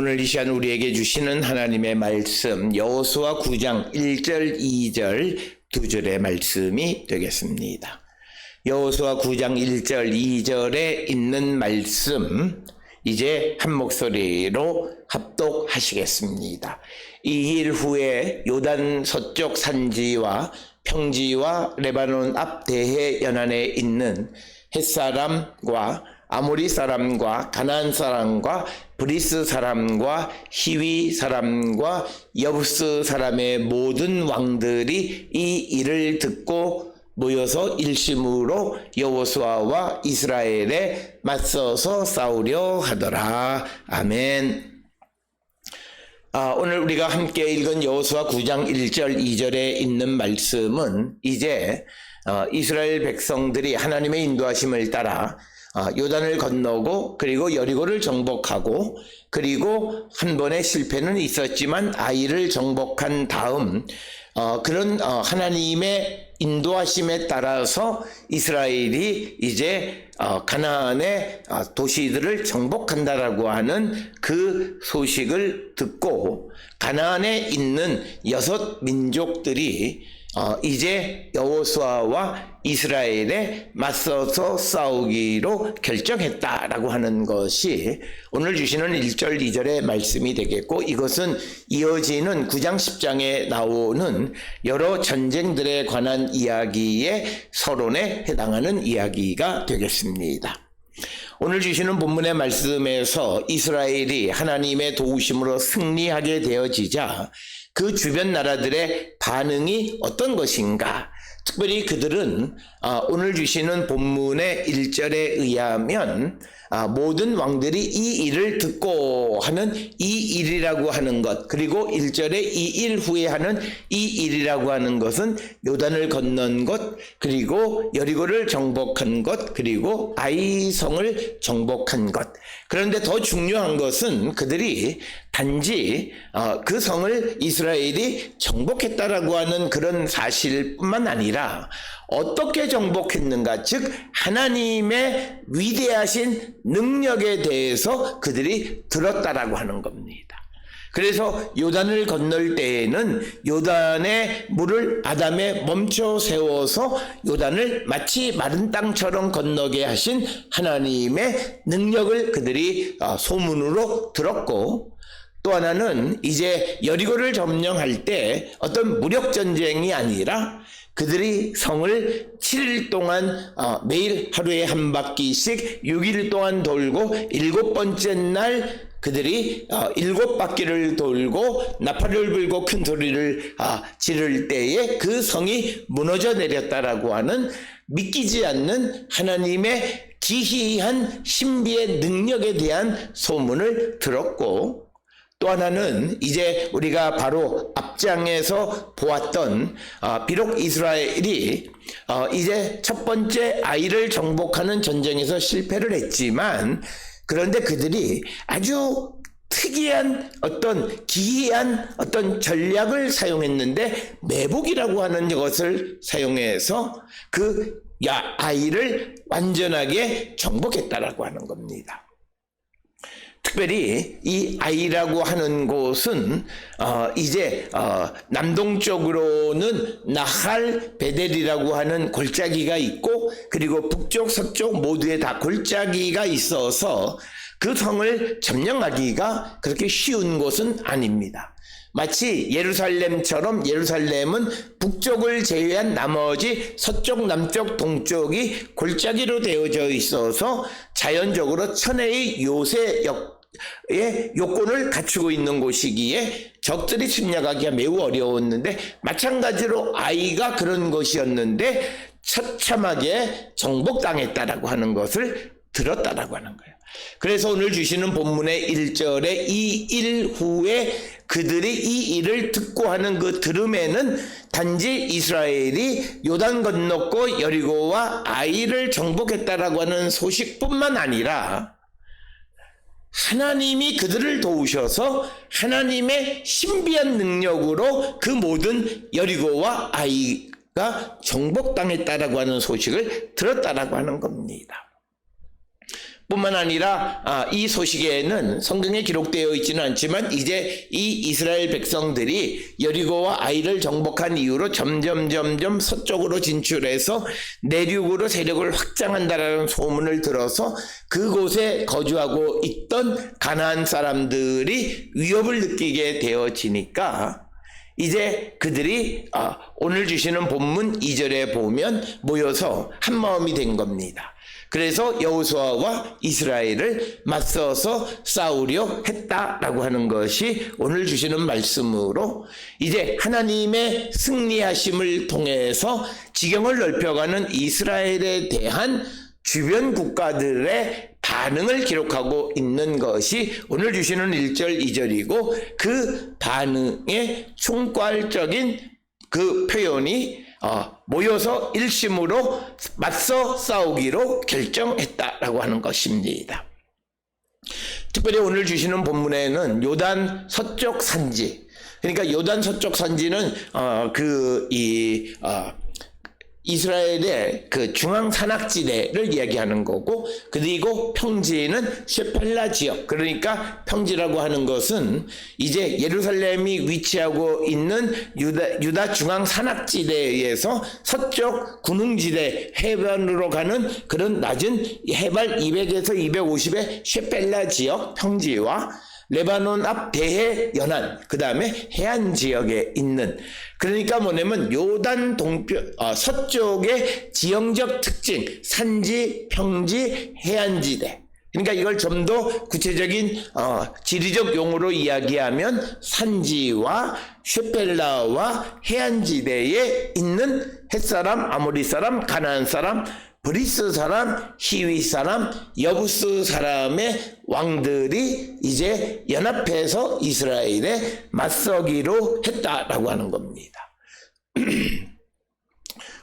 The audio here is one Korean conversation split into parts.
오늘 이 시간 우리에게 주시는 하나님의 말씀 여호수아 9장 1절 2절 두 절의 말씀이 되겠습니다. 여호수아 9장 1절 2절에 있는 말씀 이제 한 목소리로 합독하시겠습니다. 이 일 후에 요단 서쪽 산지와 평지와 레바논 앞 대해 연안에 있는 헷사람과 아모리 사람과 가나안 사람과 브리스 사람과 히위 사람과 여부스 사람의 모든 왕들이 이 일을 듣고 모여서 일심으로 여호수아와 이스라엘에 맞서서 싸우려 하더라. 아멘. 오늘 우리가 함께 읽은 여호수아 9장 1절 2절에 있는 말씀은 이제 이스라엘 백성들이 하나님의 인도하심을 따라 요단을 건너고 그리고 여리고를 정복하고 그리고 한 번의 실패는 있었지만 아이를 정복한 다음 그런 하나님의 인도하심에 따라서 이스라엘이 이제 가나안의 도시들을 정복한다라고 하는 그 소식을 듣고 가나안에 있는 6 민족들이 이제 여호수아와 이스라엘에 맞서서 싸우기로 결정했다라고 하는 것이 오늘 주시는 1절 2절의 말씀이 되겠고, 이것은 이어지는 9장 10장에 나오는 여러 전쟁들에 관한 이야기의 서론에 해당하는 이야기가 되겠습니다. 오늘 주시는 본문의 말씀에서 이스라엘이 하나님의 도우심으로 승리하게 되어지자 그 주변 나라들의 반응이 어떤 것인가? 특별히 그들은 오늘 주시는 본문의 1절에 의하면 모든 왕들이 이 일을 듣고 하는 이 일이라고 하는 것, 그리고 1절에 이 일 후에 하는 이 일이라고 하는 것은 요단을 건넌 것, 그리고 여리고를 정복한 것, 그리고 아이성을 정복한 것. 그런데 더 중요한 것은 그들이 단지 그 성을 이스라엘이 정복했다라고 하는 그런 사실뿐만 아니라 어떻게 정복했는가, 즉 하나님의 위대하신 능력에 대해서 그들이 들었다라고 하는 겁니다. 그래서 요단을 건널 때에는 요단의 물을 아담에 멈춰 세워서 요단을 마치 마른 땅처럼 건너게 하신 하나님의 능력을 그들이 소문으로 들었고, 또 하나는 이제 여리고를 점령할 때 어떤 무력 전쟁이 아니라 그들이 성을 7일 동안 매일 하루에 한 바퀴씩 6일 동안 돌고 7번째 날 그들이 7바퀴를 돌고 나팔을 불고 큰 소리를 지를 때에 그 성이 무너져 내렸다라고 하는 믿기지 않는 하나님의 기이한 신비의 능력에 대한 소문을 들었고, 또 하나는 이제 우리가 바로 앞장에서 보았던 비록 이스라엘이 이제 첫 번째 아이를 정복하는 전쟁에서 실패를 했지만, 그런데 그들이 아주 특이한 어떤 기이한 어떤 전략을 사용했는데 매복이라고 하는 것을 사용해서 그 아이를 완전하게 정복했다라고 하는 겁니다. 특별히 이 아이라고 하는 곳은 이제 남동쪽으로는 나할 베델이라고 하는 골짜기가 있고, 그리고 북쪽 서쪽 모두에 다 골짜기가 있어서 그 성을 점령하기가 그렇게 쉬운 곳은 아닙니다. 마치 예루살렘처럼 예루살렘은 북쪽을 제외한 나머지 서쪽, 남쪽, 동쪽이 골짜기로 되어져 있어서 자연적으로 천혜의 요새의 요건을 갖추고 있는 곳이기에 적들이 침략하기가 매우 어려웠는데, 마찬가지로 아이가 그런 것이었는데 처참하게 정복당했다라고 하는 것을 들었다라고 하는 거예요. 그래서 오늘 주시는 본문의 1절에 이 일 후에 그들이 이 일을 듣고 하는 그 들음에는 단지 이스라엘이 요단 건넜고 여리고와 아이를 정복했다라고 하는 소식뿐만 아니라 하나님이 그들을 도우셔서 하나님의 신비한 능력으로 그 모든 여리고와 아이가 정복당했다라고 하는 소식을 들었다라고 하는 겁니다. 뿐만 아니라 이 소식에는 성경에 기록되어 있지는 않지만 이제 이 이스라엘 백성들이 여리고와 아이를 정복한 이후로 점점 서쪽으로 진출해서 내륙으로 세력을 확장한다라는 소문을 들어서 그곳에 거주하고 있던 가나안 사람들이 위협을 느끼게 되어지니까 이제 그들이 오늘 주시는 본문 2절에 보면 모여서 한 마음이 된 겁니다. 그래서 여호수아와 이스라엘을 맞서서 싸우려 했다라고 하는 것이 오늘 주시는 말씀으로 이제 하나님의 승리하심을 통해서 지경을 넓혀가는 이스라엘에 대한 주변 국가들의 반응을 기록하고 있는 것이 오늘 주시는 1절 2절이고 그 반응의 총괄적인 그 표현이 모여서 일심으로 맞서 싸우기로 결정했다라고 하는 것입니다. 특별히 오늘 주시는 본문에는 요단 서쪽 산지, 그러니까 요단 서쪽 산지는 이스라엘의 그 중앙 산악지대를 이야기하는 거고, 그리고 평지는 셰펠라 지역, 그러니까 평지라고 하는 것은 이제 예루살렘이 위치하고 있는 유다 중앙 산악지대에서 서쪽 군웅지대 해변으로 가는 그런 낮은 해발 200에서 250의 셰펠라 지역 평지와 레바논 앞 대해 연안, 그 다음에 해안 지역에 있는, 그러니까 뭐냐면 요단 서쪽의 지형적 특징, 산지, 평지, 해안지대. 그러니까 이걸 좀 더 구체적인 지리적 용어로 이야기하면 산지와 쉐펠라와 해안지대에 있는 햇사람, 아모리 사람, 가나안 사람, 브리스 사람, 히위 사람, 여부스 사람의 왕들이 이제 연합해서 이스라엘에 맞서기로 했다라고 하는 겁니다.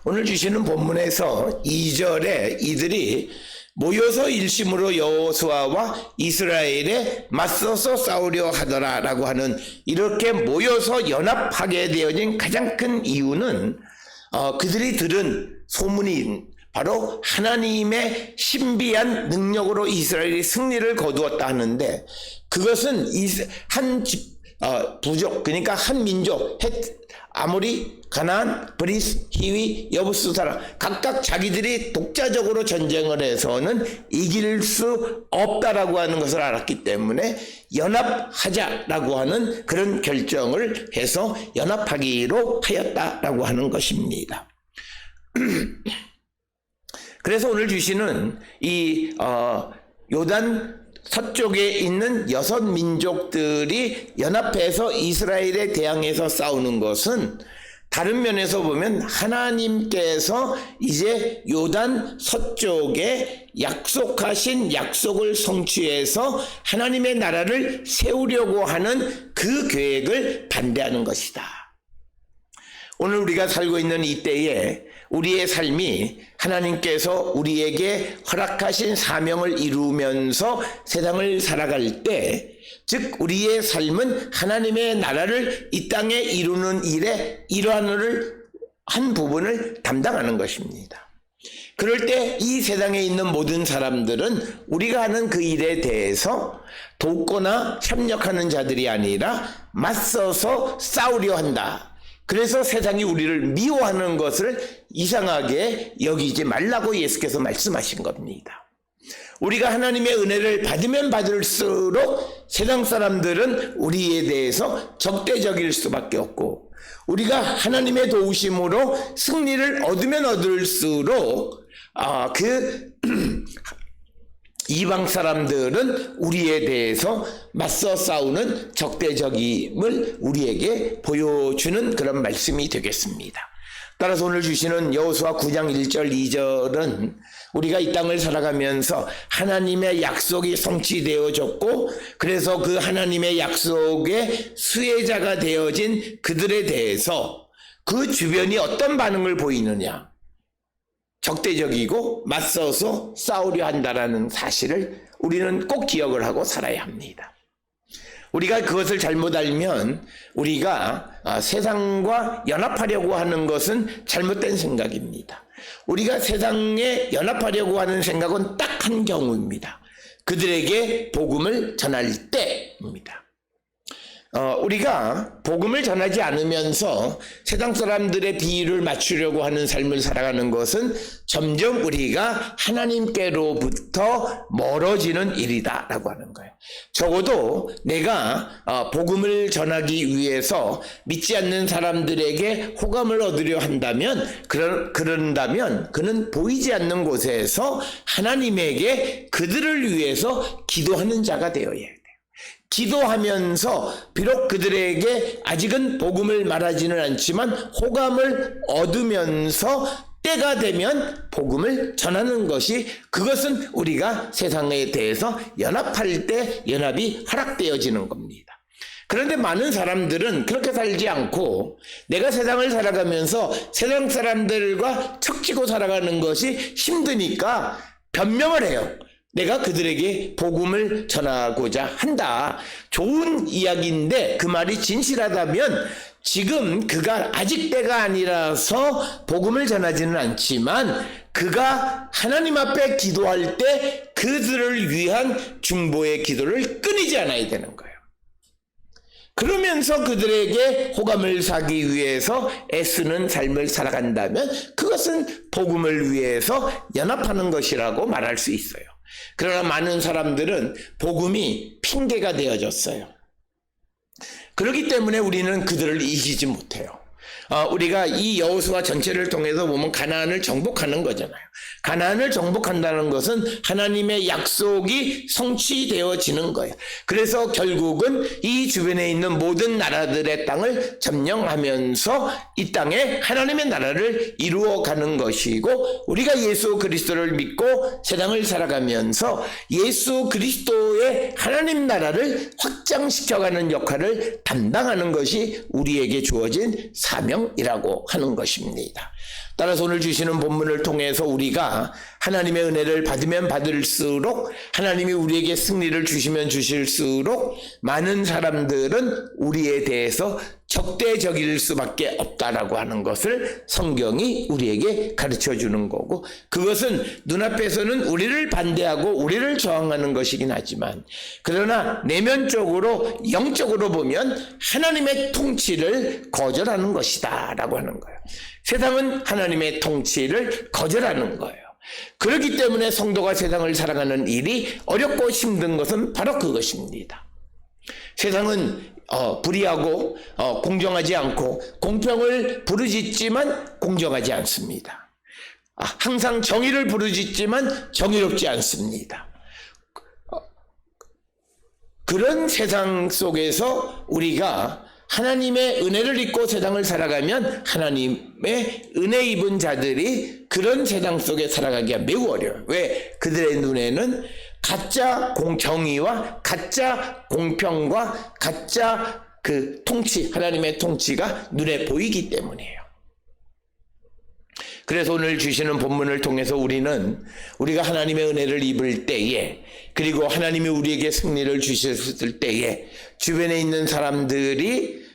오늘 주시는 본문에서 2절에 이들이 모여서 일심으로 여호수아와 이스라엘에 맞서서 싸우려 하더라라고 하는, 이렇게 모여서 연합하게 되어진 가장 큰 이유는 그들이 들은 소문이 바로 하나님의 신비한 능력으로 이스라엘이 승리를 거두었다 하는데, 그것은 한 부족, 그러니까 한 민족, 아모리, 가나안, 브리스, 히위, 여부스 사람, 각각 자기들이 독자적으로 전쟁을 해서는 이길 수 없다라고 하는 것을 알았기 때문에 연합하자라고 하는 그런 결정을 해서 연합하기로 하였다라고 하는 것입니다. 그래서 오늘 주시는 이 요단 서쪽에 있는 6민족들이 연합해서 이스라엘에 대항해서 싸우는 것은 다른 면에서 보면 하나님께서 이제 요단 서쪽에 약속하신 약속을 성취해서 하나님의 나라를 세우려고 하는 그 계획을 반대하는 것이다. 오늘 우리가 살고 있는 이때에 우리의 삶이 하나님께서 우리에게 허락하신 사명을 이루면서 세상을 살아갈 때, 즉 우리의 삶은 하나님의 나라를 이 땅에 이루는 일에 한 부분을 담당하는 것입니다. 그럴 때 이 세상에 있는 모든 사람들은 우리가 하는 그 일에 대해서 돕거나 협력하는 자들이 아니라 맞서서 싸우려 한다. 그래서 세상이 우리를 미워하는 것을 이상하게 여기지 말라고 예수께서 말씀하신 겁니다. 우리가 하나님의 은혜를 받으면 받을수록 세상 사람들은 우리에 대해서 적대적일 수밖에 없고, 우리가 하나님의 도우심으로 승리를 얻으면 얻을수록 이방 사람들은 우리에 대해서 맞서 싸우는 적대적임을 우리에게 보여주는 그런 말씀이 되겠습니다. 따라서 오늘 주시는 여호수아 9장 1절 2절은 우리가 이 땅을 살아가면서 하나님의 약속이 성취되어졌고, 그래서 그 하나님의 약속의 수혜자가 되어진 그들에 대해서 그 주변이 어떤 반응을 보이느냐, 적대적이고 맞서서 싸우려 한다라는 사실을 우리는 꼭 기억을 하고 살아야 합니다. 우리가 그것을 잘못 알면 우리가 세상과 연합하려고 하는 것은 잘못된 생각입니다. 우리가 세상에 연합하려고 하는 생각은 딱 한 경우입니다. 그들에게 복음을 전할 때입니다. 우리가 복음을 전하지 않으면서 세상 사람들의 비위를 맞추려고 하는 삶을 살아가는 것은 점점 우리가 하나님께로부터 멀어지는 일이다라고 하는 거예요. 적어도 내가 복음을 전하기 위해서 믿지 않는 사람들에게 호감을 얻으려 한다면 그런다면 그는 보이지 않는 곳에서 하나님에게 그들을 위해서 기도하는 자가 되어야 해요. 기도하면서 비록 그들에게 아직은 복음을 말하지는 않지만 호감을 얻으면서 때가 되면 복음을 전하는 것이, 그것은 우리가 세상에 대해서 연합할 때 연합이 허락되어지는 겁니다. 그런데 많은 사람들은 그렇게 살지 않고 내가 세상을 살아가면서 세상 사람들과 척지고 살아가는 것이 힘드니까 변명을 해요. 내가 그들에게 복음을 전하고자 한다. 좋은 이야기인데 그 말이 진실하다면 지금 그가 아직 때가 아니라서 복음을 전하지는 않지만 그가 하나님 앞에 기도할 때 그들을 위한 중보의 기도를 끊이지 않아야 되는 거예요. 그러면서 그들에게 호감을 사기 위해서 애쓰는 삶을 살아간다면 그것은 복음을 위해서 연합하는 것이라고 말할 수 있어요. 그러나 많은 사람들은 복음이 핑계가 되어졌어요. 그렇기 때문에 우리는 그들을 이기지 못해요. 우리가 이 여호수아 전체를 통해서 보면 가나안을 정복하는 거잖아요. 가나안을 정복한다는 것은 하나님의 약속이 성취되어지는 거예요. 그래서 결국은 이 주변에 있는 모든 나라들의 땅을 점령하면서 이 땅에 하나님의 나라를 이루어가는 것이고, 우리가 예수 그리스도를 믿고 세상을 살아가면서 예수 그리스도의 하나님 나라를 확장시켜가는 역할을 담당하는 것이 우리에게 주어진 사명이라고 하는 것입니다. 따라서 오늘 주시는 본문을 통해서 우리가 하나님의 은혜를 받으면 받을수록, 하나님이 우리에게 승리를 주시면 주실수록 많은 사람들은 우리에 대해서 적대적일 수밖에 없다라고 하는 것을 성경이 우리에게 가르쳐 주는 거고, 그것은 눈앞에서는 우리를 반대하고 우리를 저항하는 것이긴 하지만 그러나 내면적으로 영적으로 보면 하나님의 통치를 거절하는 것이다 라고 하는 거예요. 세상은 하나님의 통치를 거절하는 거예요. 그렇기 때문에 성도가 세상을 살아가는 일이 어렵고 힘든 것은 바로 그것입니다. 세상은 불의하고 공정하지 않고 공평을 부르짖지만 공정하지 않습니다. 항상 정의를 부르짖지만 정의롭지 않습니다. 그런 세상 속에서 우리가 하나님의 은혜를 입고 세상을 살아가면 하나님의 은혜 입은 자들이 그런 세상 속에 살아가기가 매우 어려워요. 왜? 그들의 눈에는 가짜 정의와 가짜 공평과 가짜 그 통치, 하나님의 통치가 눈에 보이기 때문이에요. 그래서 오늘 주시는 본문을 통해서 우리가 하나님의 은혜를 입을 때에, 그리고 하나님이 우리에게 승리를 주셨을 때에 주변에 있는 사람들이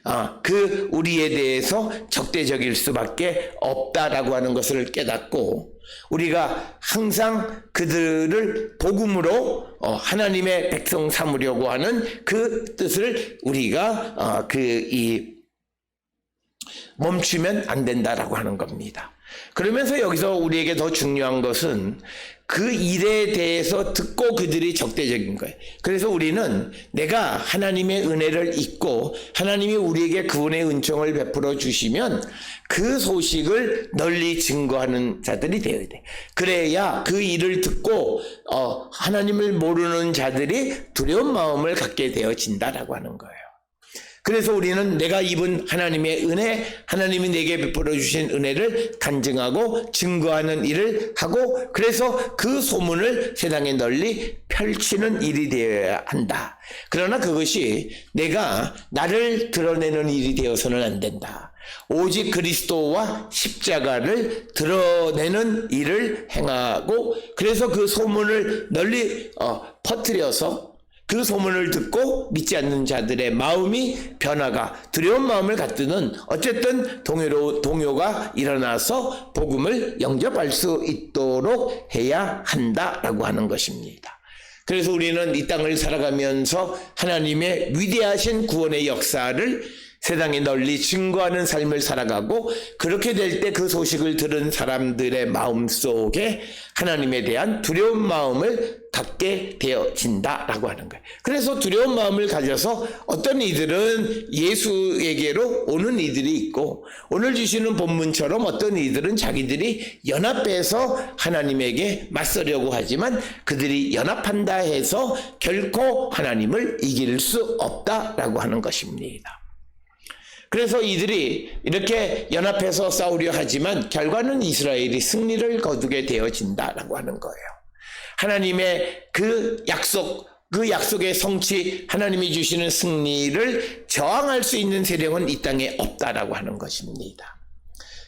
우리에 대해서 적대적일 수밖에 없다라고 하는 것을 깨닫고, 우리가 항상 그들을 복음으로 하나님의 백성 삼으려고 하는 그 뜻을 우리가 멈추면 안 된다라고 하는 겁니다. 그러면서 여기서 우리에게 더 중요한 것은 그 일에 대해서 듣고 그들이 적대적인 거예요. 그래서 우리는 내가 하나님의 은혜를 잊고 하나님이 우리에게 그분의 은총을 베풀어 주시면 그 소식을 널리 증거하는 자들이 되어야 돼. 그래야 그 일을 듣고 하나님을 모르는 자들이 두려운 마음을 갖게 되어진다라고 하는 거예요. 그래서 우리는 내가 입은 하나님의 은혜, 하나님이 내게 베풀어 주신 은혜를 간증하고 증거하는 일을 하고, 그래서 그 소문을 세상에 널리 펼치는 일이 되어야 한다. 그러나 그것이 내가 나를 드러내는 일이 되어서는 안 된다. 오직 그리스도와 십자가를 드러내는 일을 행하고, 그래서 그 소문을 널리 퍼뜨려서 그 소문을 듣고 믿지 않는 자들의 마음이 변화가, 두려운 마음을 갖드는 어쨌든 동요가 일어나서 복음을 영접할 수 있도록 해야 한다라고 하는 것입니다. 그래서 우리는 이 땅을 살아가면서 하나님의 위대하신 구원의 역사를 세상에 널리 증거하는 삶을 살아가고, 그렇게 될 때 그 소식을 들은 사람들의 마음속에 하나님에 대한 두려운 마음을 갖게 되어진다라고 하는 거예요. 그래서 두려운 마음을 가져서 어떤 이들은 예수에게로 오는 이들이 있고, 오늘 주시는 본문처럼 어떤 이들은 자기들이 연합해서 하나님에게 맞서려고 하지만 그들이 연합한다 해서 결코 하나님을 이길 수 없다라고 하는 것입니다. 그래서 이들이 이렇게 연합해서 싸우려 하지만 결과는 이스라엘이 승리를 거두게 되어진다라고 하는 거예요. 하나님의 그 약속의 성취, 하나님이 주시는 승리를 저항할 수 있는 세력은 이 땅에 없다라고 하는 것입니다.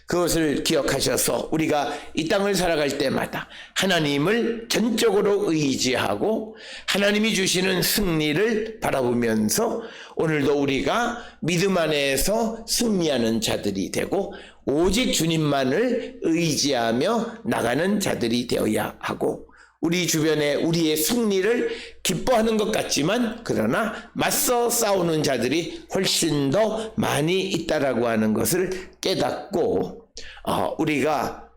그것을 기억하셔서 우리가 이 땅을 살아갈 때마다 하나님을 전적으로 의지하고 하나님이 주시는 승리를 바라보면서 오늘도 우리가 믿음 안에서 승리하는 자들이 되고 오직 주님만을 의지하며 나가는 자들이 되어야 하고, 우리 주변에 우리의 승리를 기뻐하는 것 같지만 그러나 맞서 싸우는 자들이 훨씬 더 많이 있다라고 하는 것을 깨닫고, 우리가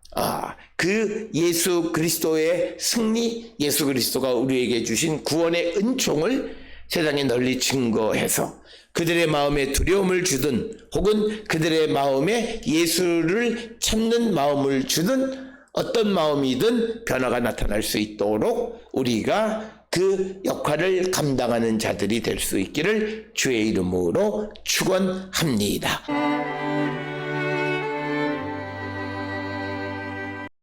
그 예수 그리스도의 승리, 예수 그리스도가 우리에게 주신 구원의 은총을 세상에 널리 증거해서 그들의 마음에 두려움을 주든 혹은 그들의 마음에 예수를 찾는 마음을 주든 어떤 마음이든 변화가 나타날 수 있도록 우리가 그 역할을 감당하는 자들이 될 수 있기를 주의 이름으로 축원합니다.